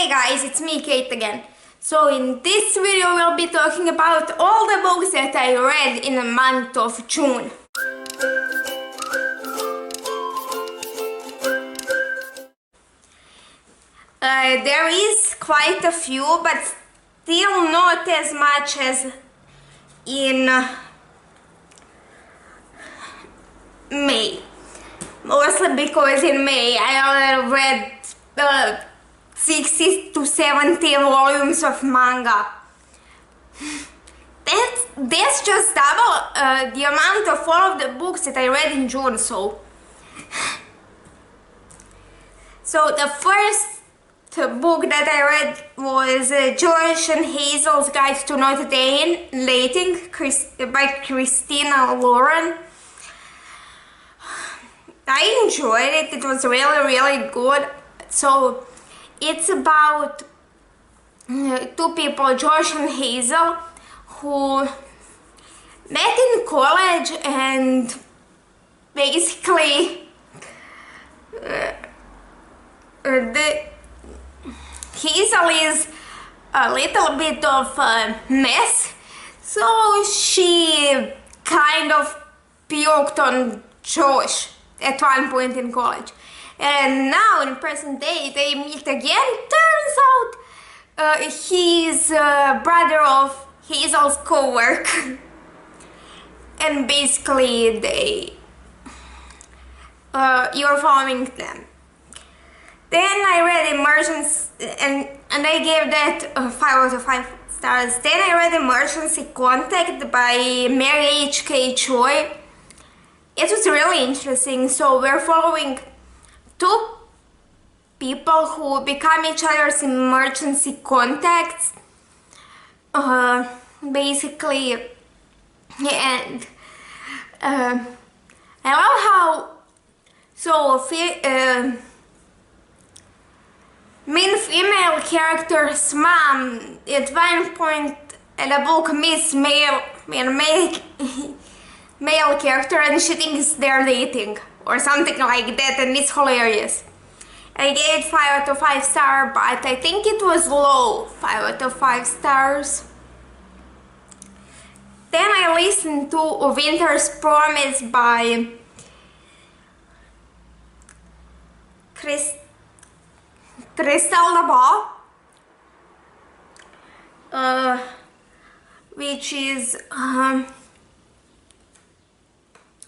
Hey guys, it's me Kate again. So in this video we'll be talking about all the books that I read in the month of June. There is quite a few, but still not as much as in May. Mostly because in May I already read 60 to 70 volumes of manga. That's just double the amount of all of the books that I read in June. So the first book that I read was George and Hazel's Guide to Not Dating by Christina Lauren. I enjoyed it. It was really good. So it's about two people, George and Hazel, who met in college, and basically Hazel is a little bit of a mess, so she kind of puked on Josh at one point in college. And now in present day they meet again. Turns out he's brother of Hazel's co-worker. And basically you're following them. Then I read Emergency, and I gave that 5 out of 5 stars. Then I read Emergency Contact by Mary H.K. Choi. It was really interesting. So we're following two people who become each other's emergency contacts. Basically, and I love how main female character's mom at one point in the book meets male character, and she thinks they're dating or something like that, and it's hilarious. I gave it 5 out of 5 stars, but I think it was low 5 out of 5 stars. Then I listened to Winter's Promise by Christelle, which is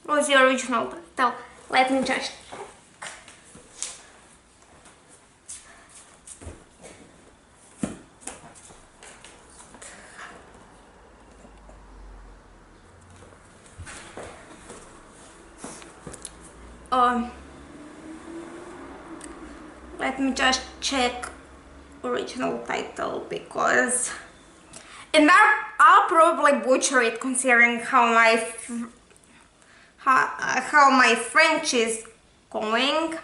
what's the original title? Let me just check original title, because I'll probably butcher it considering how my French is going.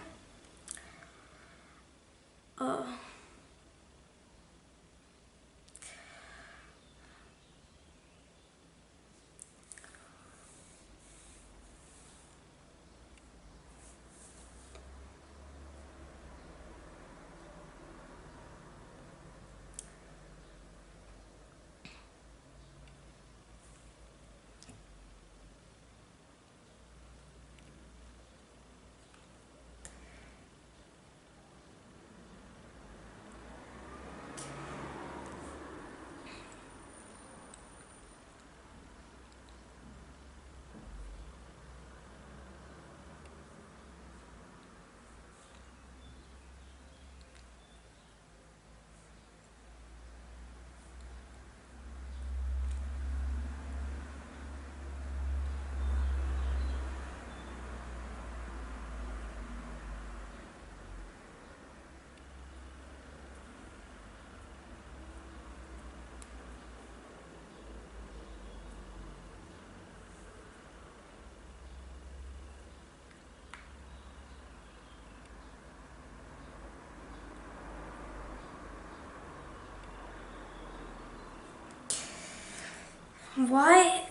Why?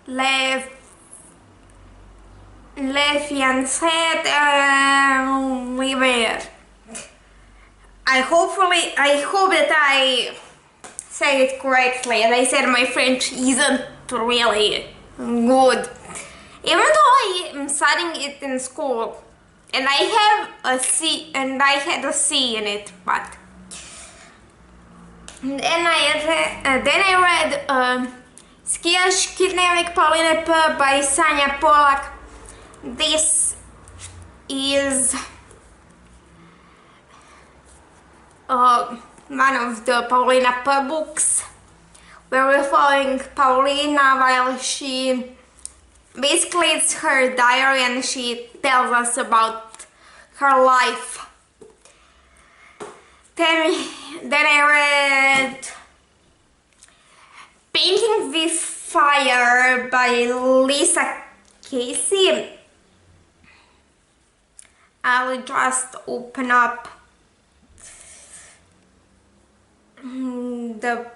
Le fiancé River. I hope that I say it correctly, and I said my French isn't really good. Even though I am studying it in school, and I have a C, and I had a C in it, but then I read Skijaški dnevnik Pauline by Sanja Polak. This is one of the Pauline books where we're following Paulina while she, basically it's her diary and she tells us about her life. Then I read Painting with Fire by Lissa, Kasey. I will just open up the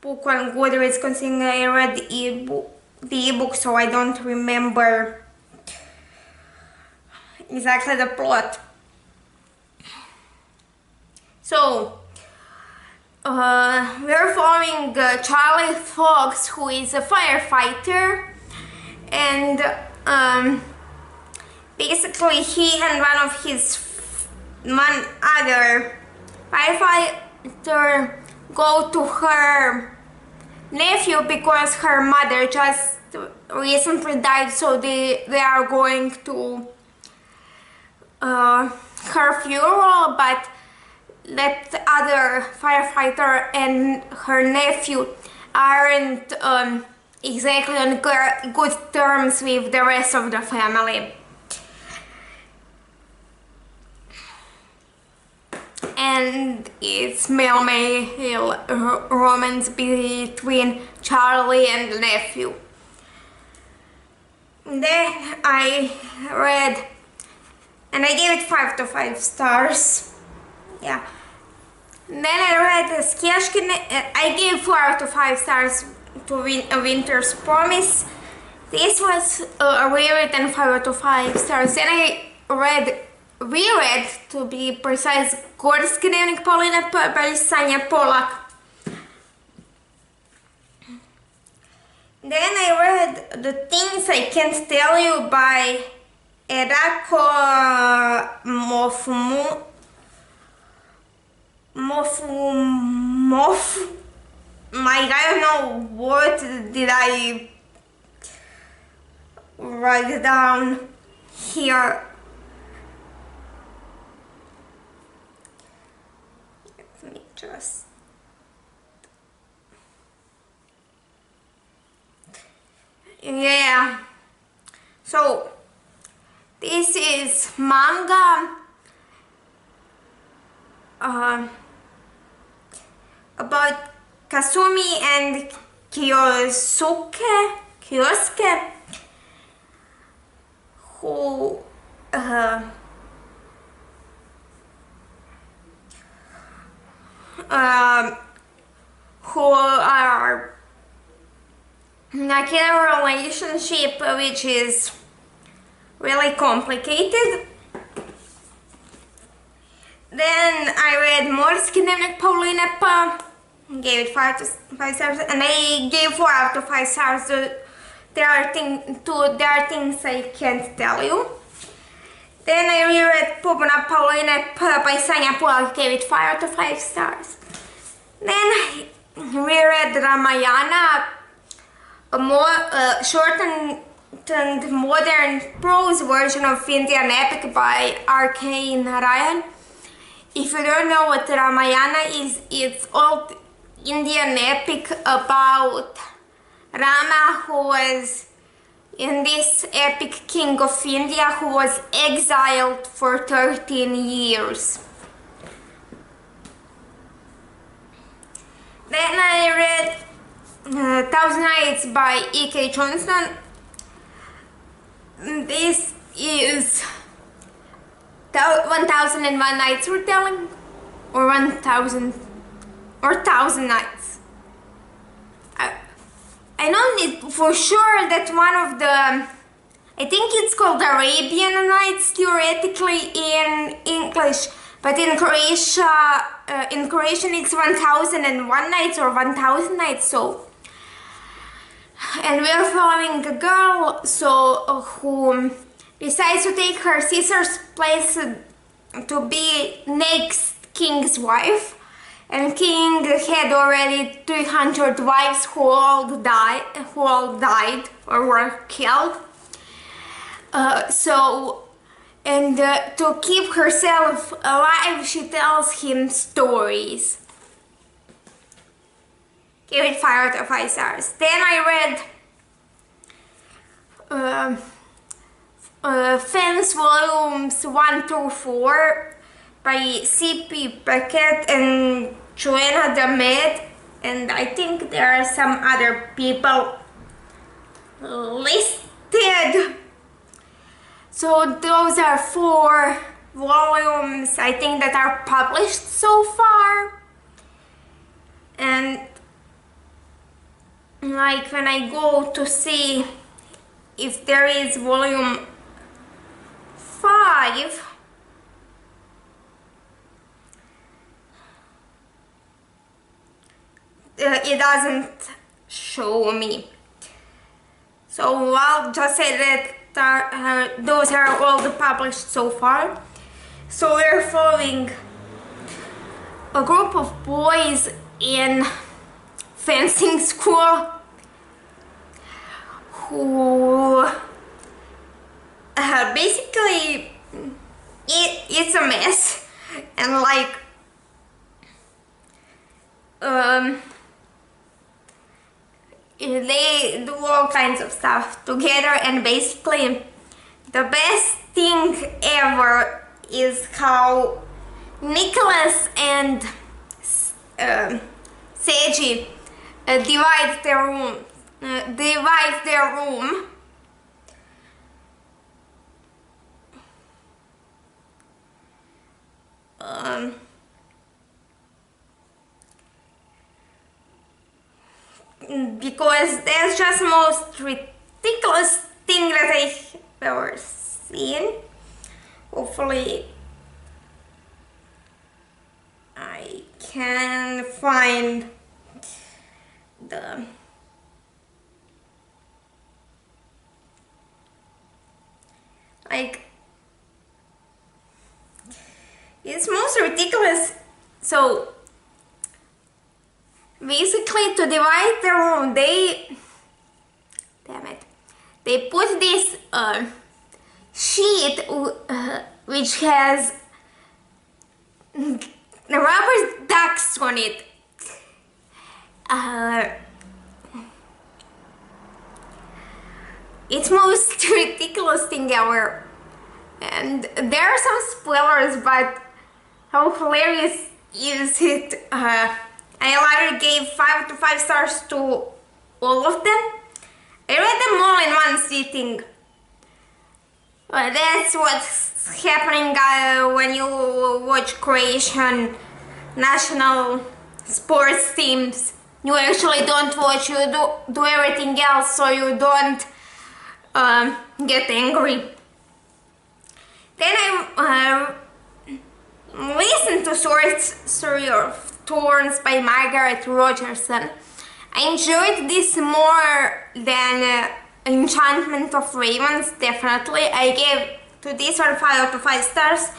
book on Goodreads, considering I read the ebook, so I don't remember exactly the plot. So we're following Charlie Fox, who is a firefighter, and basically he and one other firefighter go to her nephew because her mother just recently died, so they are going to her funeral, but that other firefighter and her nephew aren't exactly on good terms with the rest of the family. And it's male romance between Charlie and the nephew. Then I read, and I gave it 5 to 5 stars. Yeah. Then I read Skijaški. I gave 4 to 5 stars to A Winter's Promise. This was rewritten 5 to 5 stars. Then I reread, to be precise, Gorski dnevnik Pauline by Sanja Polak. Then I read The Things I Can't Tell You by Edako, Mofomofu. Like, I don't know what did I write down here. Let me just... Yeah. So, this is manga about Kasumi and Kyosuke, who are like in a relationship which is really complicated. Then I read Morski dnevnik Pauline, gave it 5 to 5 stars, and I gave 4 out of 5 stars. There are things I can't tell you. Then I reread Pobuna Pauline by Sanja Polak, gave it 5 out of 5 stars. Then I reread Ramayana, a more shortened modern prose version of Indian epic by R.K. Narayan. If you don't know what Ramayana is, it's old Indian epic about Rama, who was in this epic king of India who was exiled for 13 years. Then I read Thousand Nights by E.K. Jonhston. This is 1001 Nights retelling, or 1000 Nights. I know it for sure that one of the, I think it's called Arabian Nights theoretically in English, but in Croatian it's 1001 nights or 1000 nights. So, and we're following a girl who decides to take her sister's place to be next king's wife. And king had already 300 wives who all died or were killed. To keep herself alive, she tells him stories. Give it 5 out of 5 stars. Then I read Fence Volumes 1 through 4 by C.P. Pacat and Johanna and I think there are some other people listed. So those are 4 volumes I think that are published so far. And like when I go to see if there is volume 5, it doesn't show me. So I'll just say that those are all the published so far. So we're following a group of boys in fencing school who basically it's a mess, and like they do all kinds of stuff together, and basically the best thing ever is how Nicholas and Seiji divide their room. Because that's just the most ridiculous thing that I've ever seen. Hopefully I can find the it's most ridiculous. So basically, to divide the room, they put this sheet which has rubber ducks on it. It's most ridiculous thing ever, and there are some spoilers, but how hilarious is it? I already gave 5 to 5 stars to all of them. I read them all in one sitting. That's what's happening when you watch Croatian national sports teams. You actually don't watch, you do everything else so you don't get angry. Then I listened to Sorcery of Thorns by Margaret Rogerson. I enjoyed this more than Enchantment of Ravens, definitely. I gave to this one 5 out of 5 stars.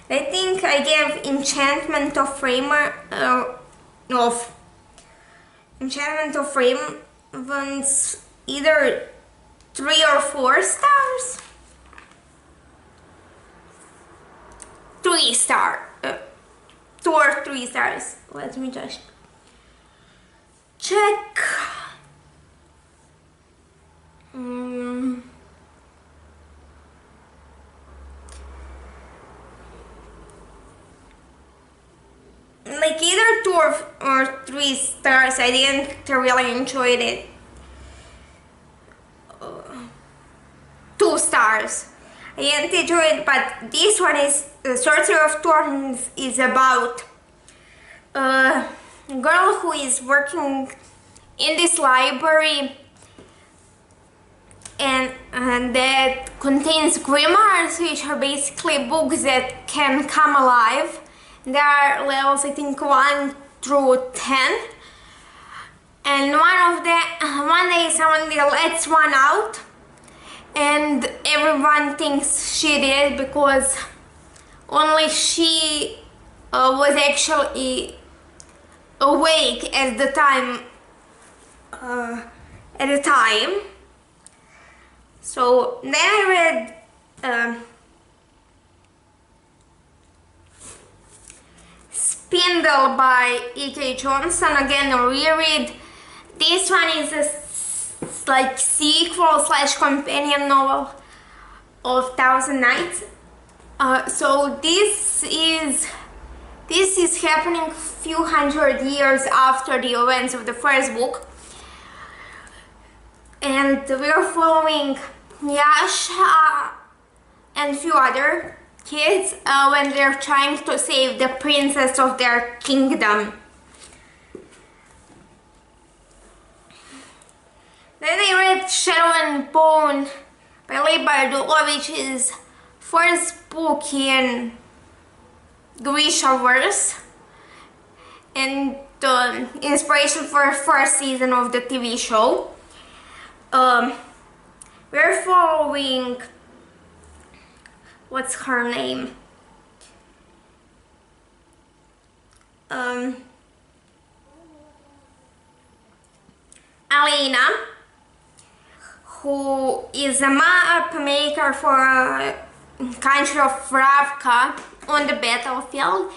I think I gave Enchantment of Ravens either 3 or 4 stars. 3 stars. 2 or 3 stars. Let me just check. Like either 2 or 3 stars. I didn't really enjoy it. 2 stars. I didn't enjoy it, but this one is the Sorcery of Thorns is about a girl who is working in this library and that contains grimoires, which are basically books that can come alive. There are levels, I think, 1 through 10. And one day someone lets one out, and everyone thinks she did because only she was actually awake at the time. So then I read Spindle by E.K. Jonhston, again a reread. This one is a like sequel / companion novel of Thousand Nights. So this is happening a few hundred years after the events of the first book, and we are following Yasha and a few other kids when they're trying to save the princess of their kingdom. Then I read Shadow and Bone by Leah Bardugo, which is first book in Grisha verse and the inspiration for the first season of the TV show. We're following, what's her name? Alina, who is a map maker for a country of Ravka on the battlefield,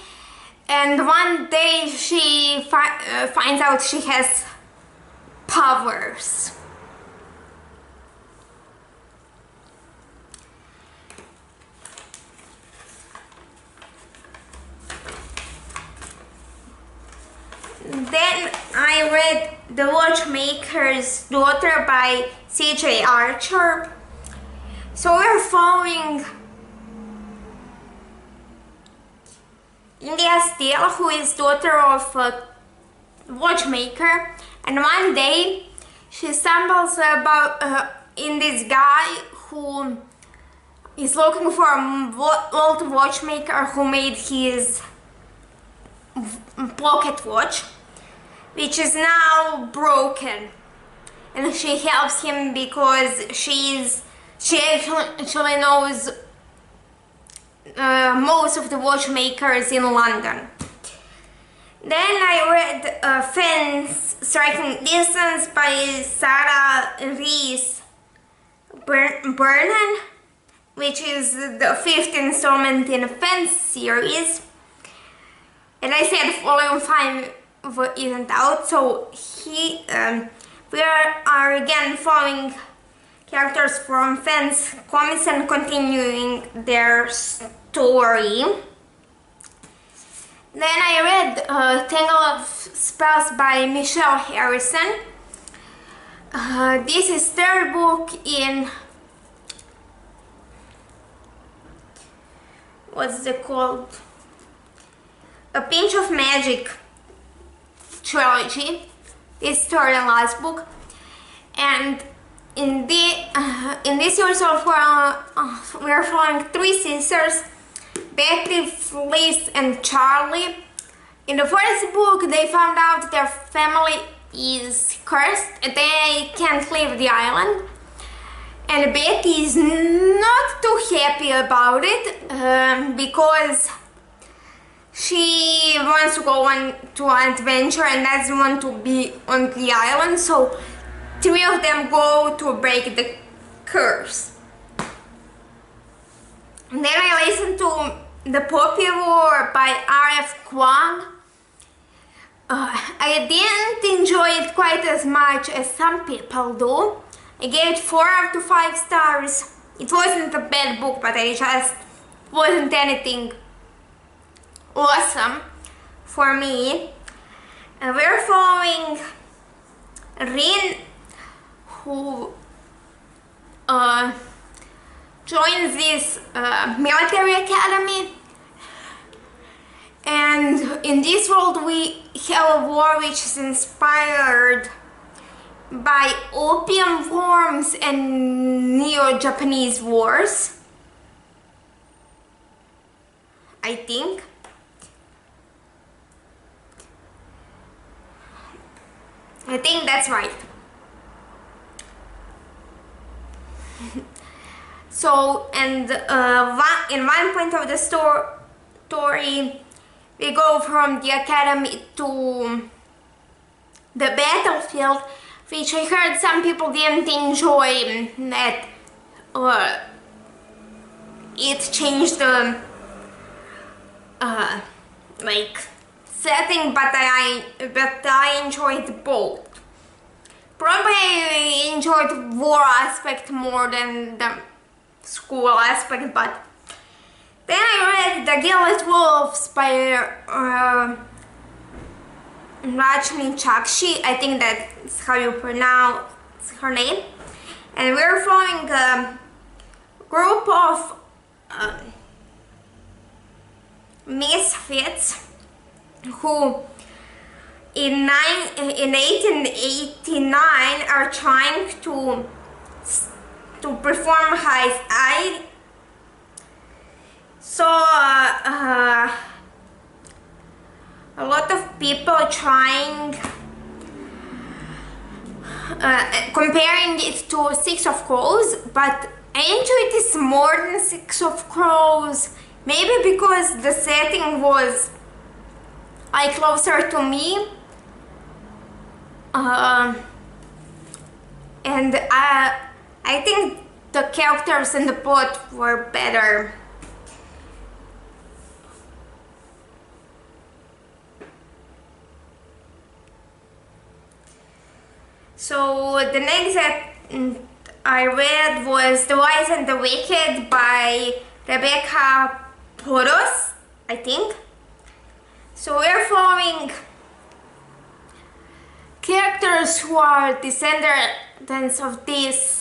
and one day she finds out she has powers. Then I read The Watchmaker's Daughter by C.J. Archer. So we're following India Steele, who is daughter of a watchmaker, and one day she stumbles in this guy who is looking for an old watchmaker who made his pocket watch, which is now broken, and she helps him because she actually knows most of the watchmakers in London. Then I read Fence Striking Distance by Sarah Rees Brennan, which is the 5th installment in a Fence series. And I said volume 5 isn't out, so we are again following characters from Fence comics and continuing their story. Then I read Tangle of Spells by Michelle Harrison. This is third book in, what's it called? A Pinch of Magic trilogy. This third and last book, and in this series we are following 3 sisters, Betty, Liz, and Charlie. In the first book, they found out their family is cursed and they can't leave the island. And Betty is not too happy about it because she wants to go on to an adventure and doesn't want to be on the island. So 3 of them go to break the curse. And then I listened to The Poppy War by R.F. Kwang. I didn't enjoy it quite as much as some people do. I gave it 4 out of 5 stars. It wasn't a bad book, but it just wasn't anything awesome for me. We're following Rin, who joins this military academy, and in this world we have a war which is inspired by Opium Wars and Neo-Japanese Wars, I think. I think that's right. So, and in one point of the story, we go from the academy to the battlefield, which I heard some people didn't enjoy, that it changed the like setting, but I enjoyed both. Probably I enjoyed the war aspect more than the school aspect, but then I read The Gilded Wolves by Chakshi, I think that's how you pronounce her name. And we're following a group of misfits who in 1889 are trying to perform high. So a lot of people trying comparing it to Six of Crows, but I enjoyed this more than Six of Crows, maybe because the setting was like closer to me, and I think the characters and the plot were better. So the next that I read was The Wise and the Wicked by Rebecca Poros, I think. So we're following characters who are descendants of this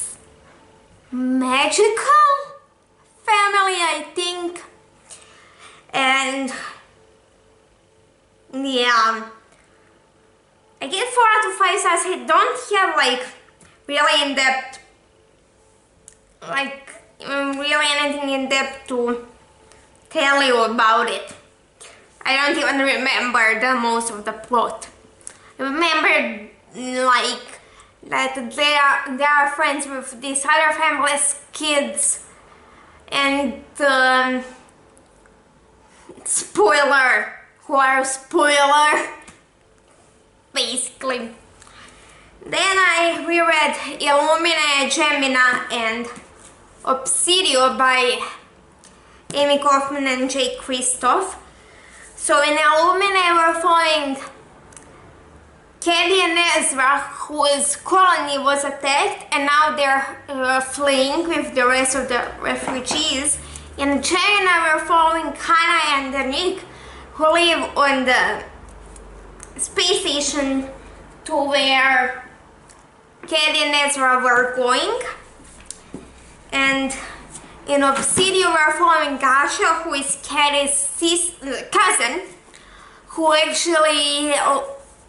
magical family, I think. And yeah, I get 4 out of 5 stars. I don't have like really in-depth, like really anything in-depth to tell you about it. I don't even remember the most of the plot. I remember like that they are friends with these other family's kids, and spoiler, basically. Then I reread Illumina, Gemina, and Obsidio by Amy Kaufman and Jake Christoph. So in Illumina we're following Kelly and Ezra, whose colony was attacked, and now they're fleeing with the rest of the refugees. In China we're following Hannah and Nick, who live on the space station to where Kelly and Ezra were going. And in Obsidio we're following Gasha, who is Kelly's cousin, who actually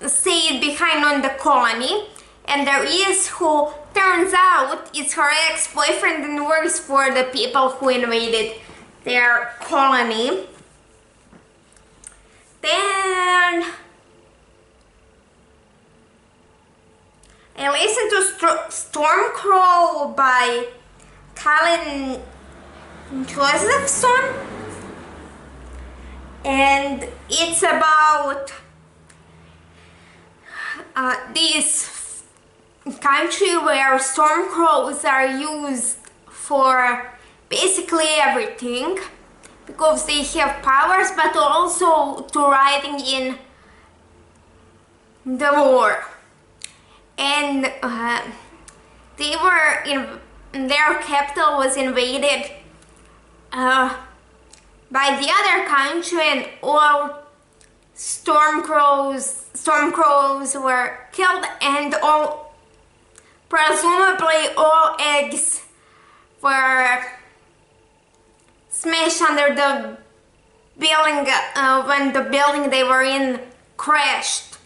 stayed behind on the colony, and Rees, who turns out is her ex-boyfriend and works for the people who invaded their colony. Then I listened to Stormcrow by Colin Josephson, and it's about this country where stormcrows are used for basically everything, because they have powers, but also to riding in the war. And they were their capital was invaded by the other country, and all stormcrows were killed, and presumably all eggs were smashed under the building when the building they were in crashed.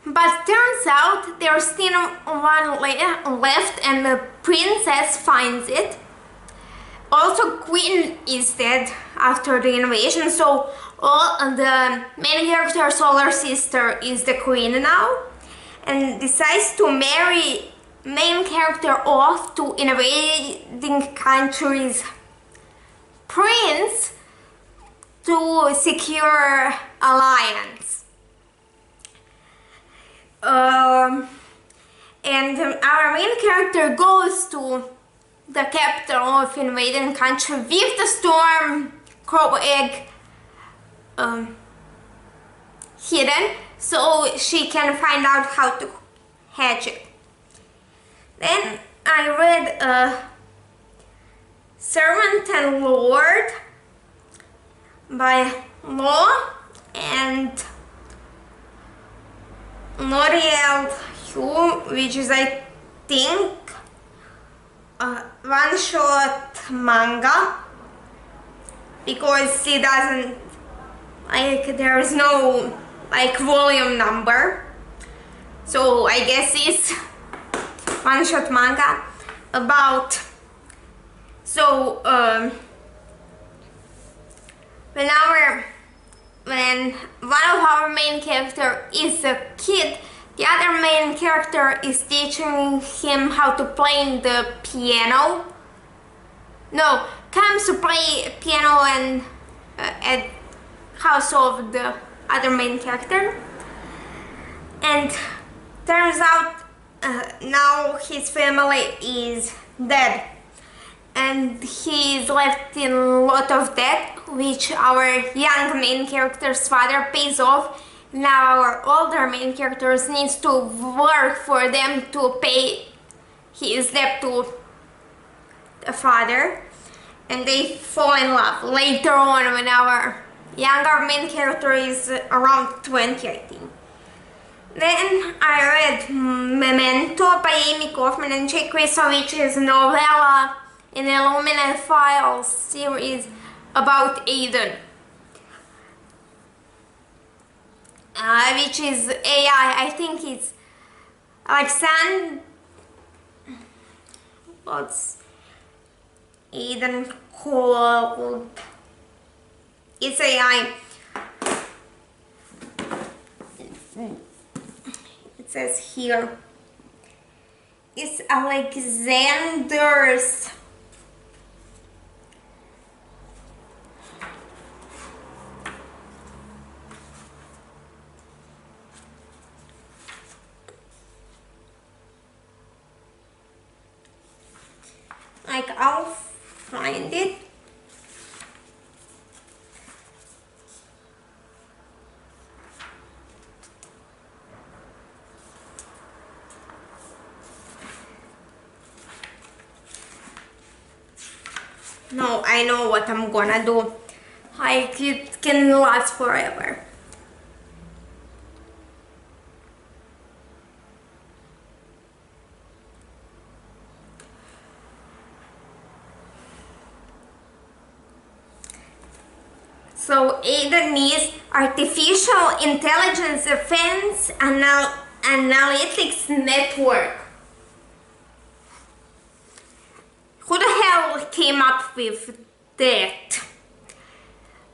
But turns out there's still one left and the princess finds it. Also, Queen is dead after the invasion, so the main character's older sister is the queen now and decides to marry main character off to invading country's prince to secure alliance. And our main character goes to the capital of invading country with the storm crow egg hidden, so she can find out how to hatch it. Then I read Servant and Lord by Law and L'Oreal Hugh, which is, I think, one-shot manga, because it doesn't, like, there is no, like, volume number, so I guess it's one-shot manga about, so when one of our main character is a kid, the other main character is teaching him how to play the piano. No, comes to play piano and at house of the other main character. And turns out now his family is dead. And he is left in a lot of debt, which our young main character's father pays off. Now our older main characters needs to work for them to pay his debt to the father, and they fall in love later on when our younger main character is around 20, I think. Then I read Memento by Amy Kaufman and Choi, which is a novella in the Illuminate Files series about Aiden. Which is AI, I think it's like what's Aiden called? It's AI. It says here. It's Alexander's I'll find it. No, I know what I'm gonna do. Like, it can last forever. So Aiden is Artificial Intelligence Defense Analytics Network. Who the hell came up with that?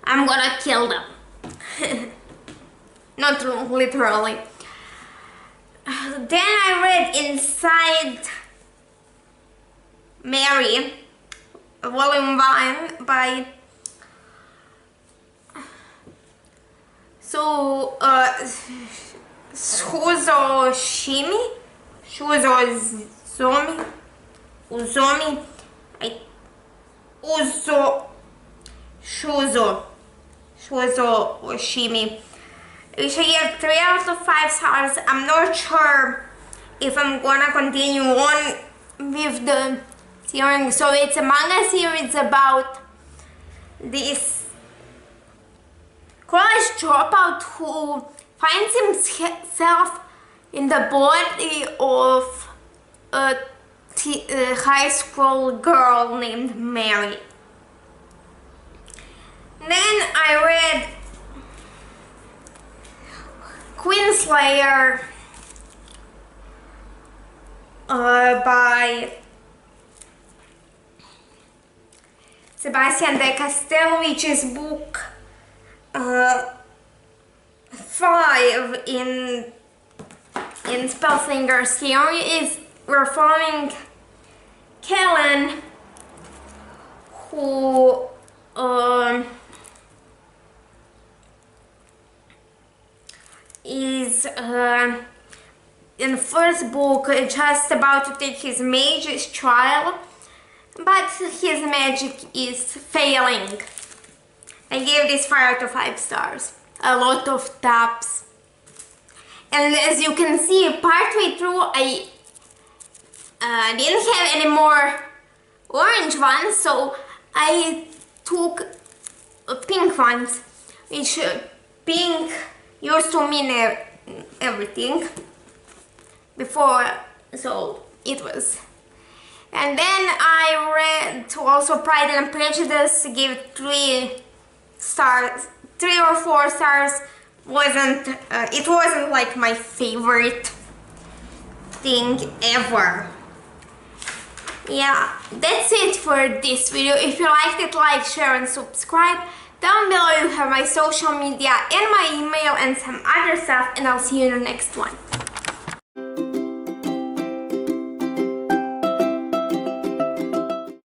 I'm gonna kill them. Not literally. Then I read Inside Mary, Volume 1 by Shuzo Oshimi. Which I gave 3 out of 5 stars. I'm not sure if I'm gonna continue on with the series. So it's a manga series about this college dropout who finds himself in the body of a high school girl named Mary. Then I read Queenslayer by Sebastian de Castell, which is book 5 in Spellslinger's Theory. We're following Kellen, who is in the first book just about to take his mage's trial, but his magic is failing. I gave this 4 out of 5 stars. A lot of taps. And as you can see, partway through I didn't have any more orange ones, so I took pink ones, which pink used to mean everything before, so it was. And then I read also Pride and Prejudice, gave it 3 stars, 3 or 4 stars. It wasn't like my favorite thing ever. Yeah, that's it for this video. If you liked it, like, share and subscribe. Down below you have my social media and my email and some other stuff, and I'll see you in the next one.